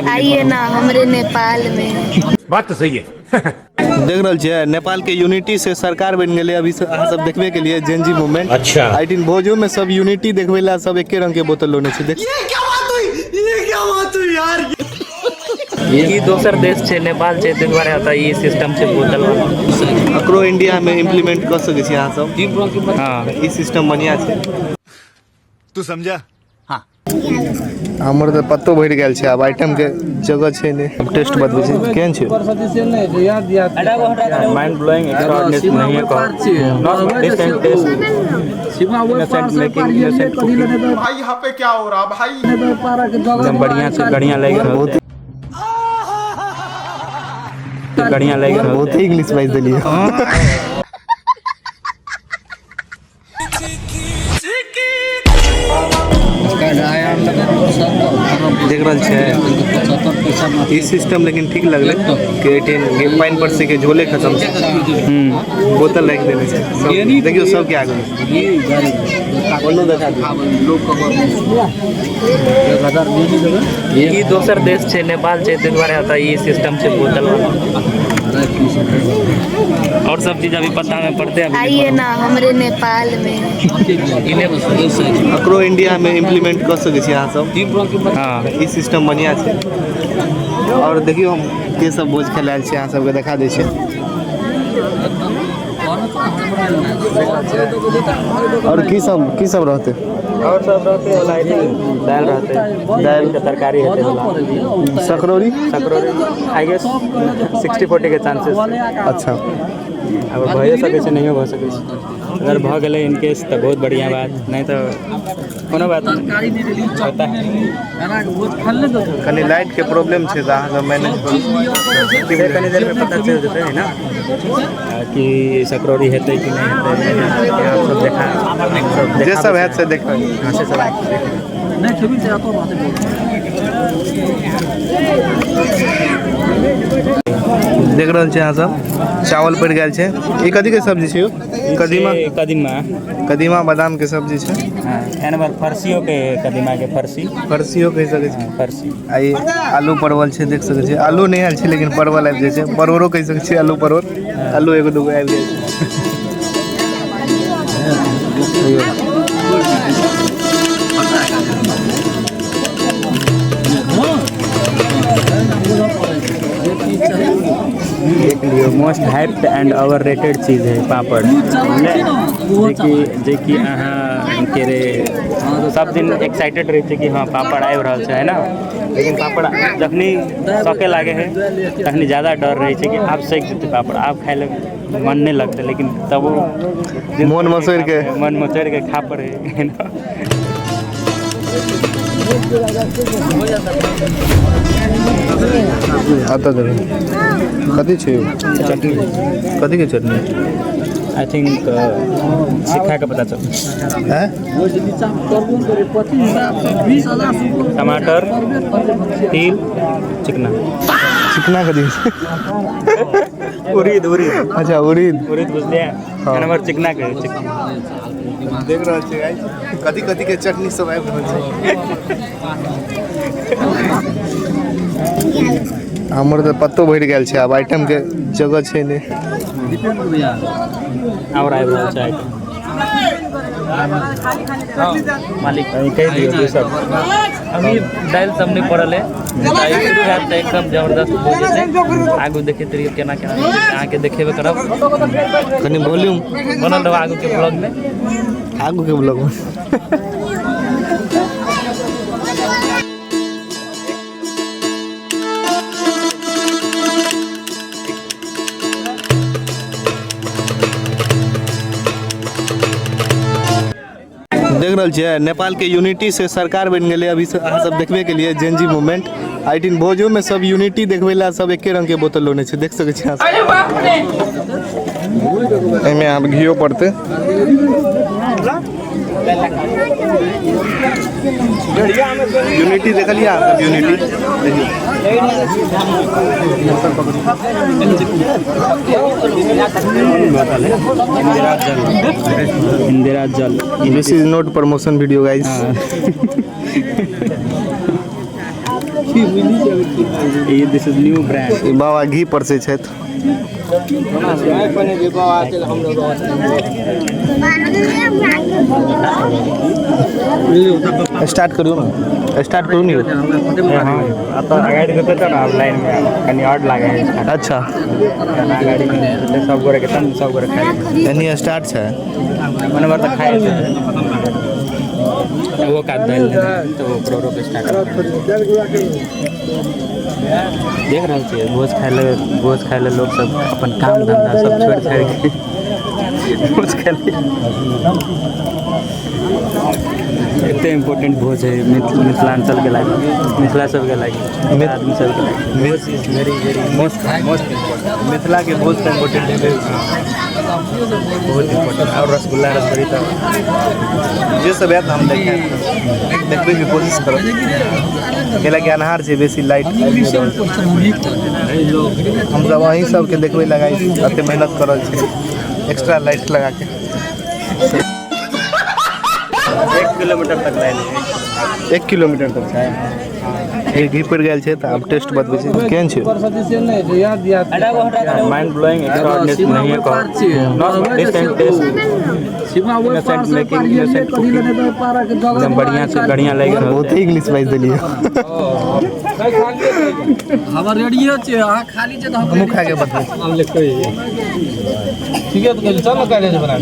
आइए ना हमरे नेपाल में। बात तो सही है। देख रहा छे नेपाल के यूनिटी से सरकार बन गए। अभी अहाँ सब देखबे के लिए जेनजी मूवमेंट। अच्छा। आई थिंक भोजो में सब यूनिटी देखबे ला सब एके रंग के बोतल लोने छे। देख ये क्या बात हुई यार। ये दोसर देश छे नेपाल छे ते द्वारा आता ये सिस्टम छे बोतल वाला अकरो इंडिया में इम्प्लीमेंट कर सके छी अहाँ सब। हाँ ई सिस्टम बढ़िया छे। तू समझा? हमर तो पत्तो भर गेल छे। अब आइटम के जगह छे ने। अब टेस्ट बतबे छी केहन छे। माइंड ब्लोइंग एक्स्ट्राऑर्डिनरी नहीं है कहो not decent taste innocent making innocent cooking. भाई यहाँ पे क्या हो रहा भाई। एकदम बढ़िया से बढ़िया लग रहा बहुत बढ़िया लग रहा बहुत ही इंग्लिश वाइज दिलिए। देख रहा छे ई सिस्टम लेकिन ठीक लगले के 18 पाइन पर से के झोले खत्म छे। बोतल रख देने छे सब। देखियो सब के आगे कोनो देखा ये दोसर देश छे नेपाल छे ते द्वारा आता ये सिस्टम छे बोतल वाला। और सब चीज अभी पता में पड़ते हैं। आइए ना हमरे नेपाल में। अकरो इंडिया में इम्प्लीमेंट कर सके छी अहाँ सब। हाँ ई सिस्टम बढ़िया छे। और देखियो हम के सब भोज खेलायल छे अहाँ सबके देखा दै छे। और की सब रहते और सब रहते वाला दाल रहते दाल का तरकारी रहते वाला सकरौरी आई गेस 60-40 के चांसेस। अच्छा अब भए सके छै नहीं भ सके छै। अगर भ गेलै इन केस तो बहुत बढ़िया बात नहीं तो कोनो बात नहीं होता है। कनी लाइट के प्रॉब्लम छे अहाँ सब मैनेज करू। कनी देर में पता चल जेतै है ना कि सकरौरी हेतै कि नहीं हेतै। आप सब देखा जे सब है से देखबै। हां से सब नहीं छवि तेरा तो बात देख रहल छे अहाँ सब चावल पड़ गेल छे। ई कथी के सब्जी छे? कदीमा बादाम के सब्जी छे। हां एनवर फरसियो के कदीमा के फरसियो कह सके छी। फरसी आई आलू परवल छे देख सके छी। आलू नहीं आयल छे लेकिन परवल आबि जाय छे। परवरो कह सके छी। आलू परवल आलू एगो दूगो आबि जाय छे। Most hyped and over rated चीज है पापड़। जे कि अहाँ के रे सब दिन एक्साइटेड रहे थे कि हाँ पापड़ आबि रहल छै है ना। लेकिन पापड़ जखनी सके लागे है तखनी ज़्यादा डर रहे छै कि आप सेक जेते पापड़ आप खाए लगे मन नहीं लगता। लेकिन तब वो मन मचोड़ के खा पड़े है ना। आता जरूर कथी छे चटनी? कथी के चटनी? आई थिंक सिखा के पता चल हैं। टमाटर तिल चिकना कथी? उड़ीद अच्छा उड़ीद बुझलिए नंबर चिकना के देख रहल छे गाइस कथी के चटनी सब आबि रहल छे। हमर तो पत्तो भर गेल छे। अब आइटम के जगह छे ने। और आबि रहल छै आइटम मालिक कह दियो सब। अभी दाल सब नहीं पड़ल है शुरू हैत त एकदम जबरदस्त हो जेतै। आगू देखैत रहियो केना अहाँ के देखेबे करब। कनी वॉल्यूम बनल रहो आगू के ब्लॉग में। देख रहल छे नेपाल के यूनिटी से सरकार बन गए। अभी अहाँ सब देखबे के लिए जेनजी मूवमेंट। आई थिंक भोजो में सब यूनिटी देखबे ला सब एके रंग के बोतल लोने छे। देख सके छी अहाँ सब। एमे आप घियो पड़ते यूनिटी देख लिया सब यूनिटी इंदिरा जल। This is not promotion video guys. ये दिस इज न्यू ब्रांड बाबा घी पर से छथि स्टार्ट करू ना स्टार्ट करू नहीं हाँ अब तो गाड़ी देते तो ना लाइन में कहीं और लगा है अच्छा गाड़ी में सब गोरे के तम सब गोरे खाए यानी स्टार्ट है मैंने बार तो खाए थे वो का दल तो वो प्रोरो पे स्टार्ट देख रहे थे भोज खाए ले लोग सब अपन काम धंधा सब छोड़ छाड़ के भोज खाए इतने इम्पोर्टेंट भोज है मिथिलांचल के लागे मिथिला सब के लागे आदमी सब के लागे भोज is very very most Mithila के भोज का इम्पोर्टेंट है बहुत इम्पोर्टेंट और रसगुल्ला रसगुल्ली तो जे सब है हम देखें देखने की कोशिश करो केला के अनहार से बेसी लाइट हम सब वहीं सब के देखबे लगाई अते मेहनत करल छै एक्स्ट्रा लाइट लगा के 1 किलोमीटर तक लाइन है 1 किलोमीटर तक छै एक घी पड़ गेल छै त अब टेस्ट बतबै छै केहन छै माइंड ब्लोइंग एक्स्ट्राऑर्डिनरी नहीं है not decent taste innocent making innocent एकदम बढ़िया से बढ़िया लगे बहुत ही इंग्लिश बाइज देलिए हमर रेडियो छै अहाँ खाली छै त हम हमहु खा के बतबै हम लिखै ठीक है तो चल ना काले बना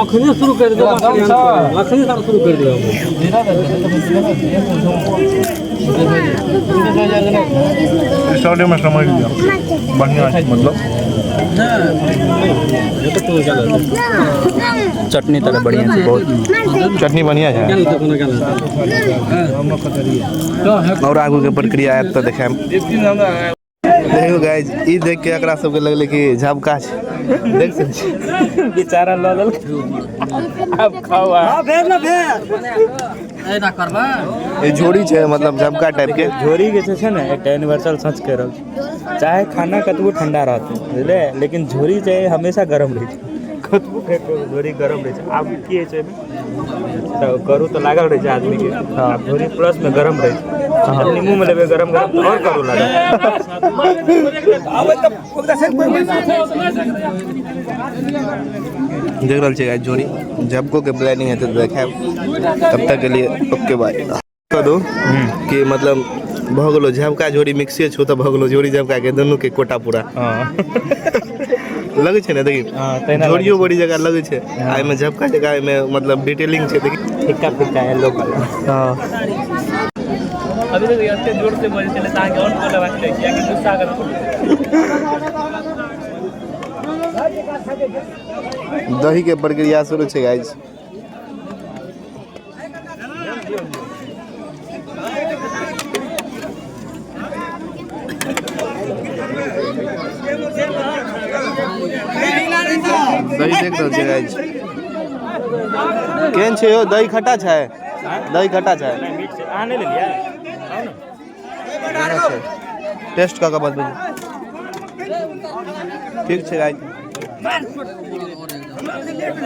अखनी शुरू कर दो अखनी शुरू कर दो स्टूडियो में समझ लिया बढ़िया है मतलब चटनी तो बढ़िया है बहुत चटनी बढ़िया है और आगू के प्रक्रिया है तो देखाम देखो गाइस ई देख के एकरा सब के लगले कि झबका छै देख सकै छी बेचारा ललल अब खाओ भेज ना भेज ऐना करबा ये झोरी छै मतलब झबका टाइप के झोरी के छै ना एक यूनिवर्सल सच कह रहल चाहे खाना कतबो ठंडा रहते बुझले लेकिन झोरी चाहे हमेशा गरम रहे छै कतबो फेंको झोरी गरम रहे छै आब की है छै तो करू तो लागल रहे छै आदमी के अब झोरी प्लस में गरम रहे छै अपनी मुंह में लेबे गरम गरम तो और करू लागल देख रहल छै गाइस झोरी झबको के प्लानिंग है तो देखाब तब तक के लिए ओके बाय कह दो कि मतलब भ गेलो झबका झोरी मिक्से छो तो भ गेलो झोरी झबका के दोनों के कोटा पूरा लगे छै ना देखी झोरियो बड़ी जगह लगे छै आ में झबका जगह में मतलब डिटेलिंग छै देखी फिक्का फिक्का है लोकल हां अभी तो ये जोर से बोल चले ताकि और बोले बात है कि गुस्सा कर दही के प्रक्रिया शुरू छै गाइस दही देख रहल छै गाइस केहन छै यो दही खट्टा छै दही खट्टा छै मीट से आने ले लिया आओ ना टेस्ट का बता ठीक छै गाइस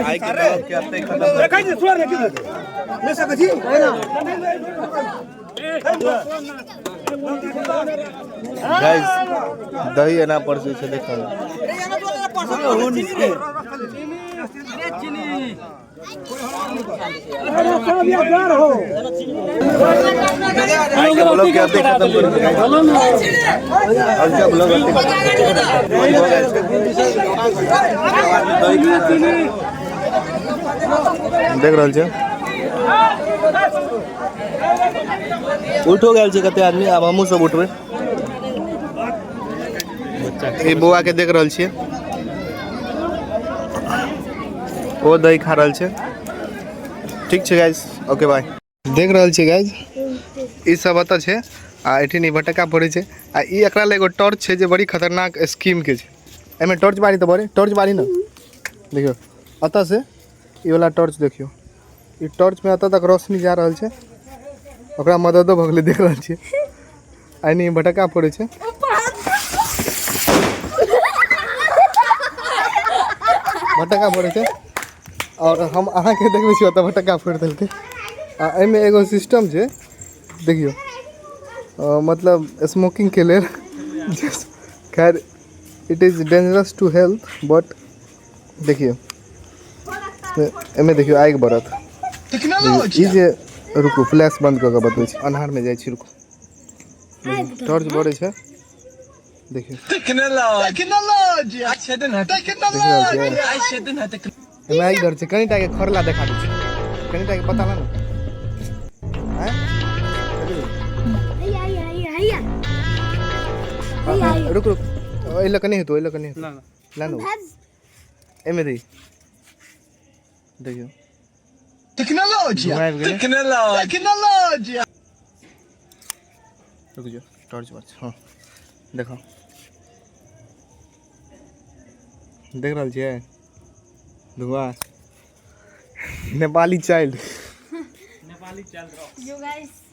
आई के ब्लॉग के अपने खत्म रखाई दे छोड़ रखी दे ले सक जी गाइस दही एना परसू छै देखल आज का ब्लॉग के अपने खत्म कर दे आज का ब्लॉग अपने देख रहल छै उठो गेल छै कते आदमी आब हमहूँ सब उठबै ई बौआ के देख रहल छियै ओ दही खा रहल छै ठीक छै गाइस ओके बाय देख रहल छियै गाइस ई सब एतऽ छै आ एठिन ई भटका पड़ै छै आ ई एकरा लेल एगो टॉर्च छै जे बड़ी खतरनाक स्कीम के छै एहिमे टॉर्च बारी तऽ बड़े टॉर्च बारी ने देखियो एतऽ से ई वाला टॉर्च देखियो ई टॉर्च में एतऽ तक रोशनी जा रहल छै ओकरा मददो भऽ गेलै देख रहल छियै आ ई भटका पड़ै छै भटका पड़ै छै और हम अहाँ के देखबै छी ओतऽ भटका फोड़ि देलकै आ एहिमे एगो सिस्टम छै देखियो मतलब स्मोकिंग के लिए खैर it is dangerous to health but देखिए एमे देखियो आगि बढ़त ई जे रुकू फ्लैश बंद कऽ के बतबै छी अन्हार में जाइ छी रुकू टॉर्च बढ़ै छै देखियो एमे आगि बढ़ै छै कनिटा के खरला देखा दै छै कनिटा के पता ना हैं रुक रुक एहि लऽ कऽ नहि हेतौ एहि लऽ कऽ नहि हेतौ ना ना एमे दी देखियो टेक्नोलॉजी रुक जाओ टॉर्च पर हाँ देखो देख रहल छियै धुआं नेपाली चाइल्ड हेलो गाइस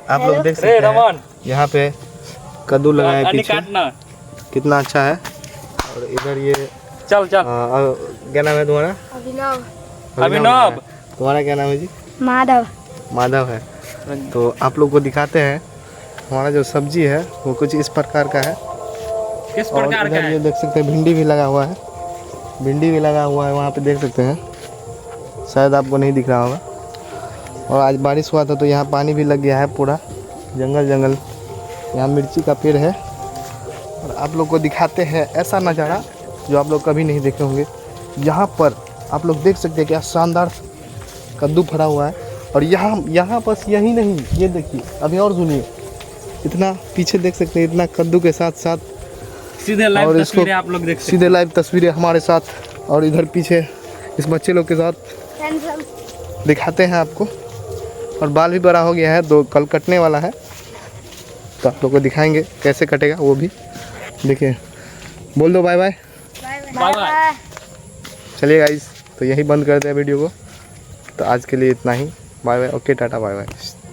आप लोग देख सकते हैं यहाँ पे कद्दू लगाए पीछे कितना अच्छा है और इधर ये चल चल क्या नाम है तुम्हारा अभिनव तुम्हारा क्या नाम है जी माधव माधव है तो आप लोग को दिखाते हैं हमारा जो सब्जी है वो कुछ इस प्रकार का है किस और प्रकार का इधर है ये देख सकते हैं भिंडी भी लगा हुआ है भिंडी भी लगा हुआ है वहाँ पे देख सकते हैं शायद आपको नहीं दिख रहा होगा और आज बारिश हुआ था तो यहाँ पानी भी लग गया है पूरा जंगल जंगल यहाँ मिर्ची का पेड़ है और आप लोग को दिखाते हैं ऐसा नज़ारा जो आप लोग कभी नहीं देखे होंगे यहाँ पर आप लोग देख सकते हैं क्या शानदार कद्दू फड़ा हुआ है और यहाँ बस यही नहीं ये देखिए अभी और सुनिए इतना पीछे देख सकते हैं इतना कद्दू के साथ साथ सीधे लाइव तस्वीरें आप लोग देख सकते सीधे लाइव तस्वीरें हमारे साथ और इधर पीछे इस बच्चे लोग के साथ दिखाते हैं आपको और बाल भी बड़ा हो गया है दो कल कटने वाला है तो आप लोग को दिखाएंगे कैसे कटेगा वो भी देखिए बोल दो बाय बाय बाय बाय चलिए गाइस तो यही बंद करते हैं वीडियो को तो आज के लिए इतना ही bye bye okay tata bye bye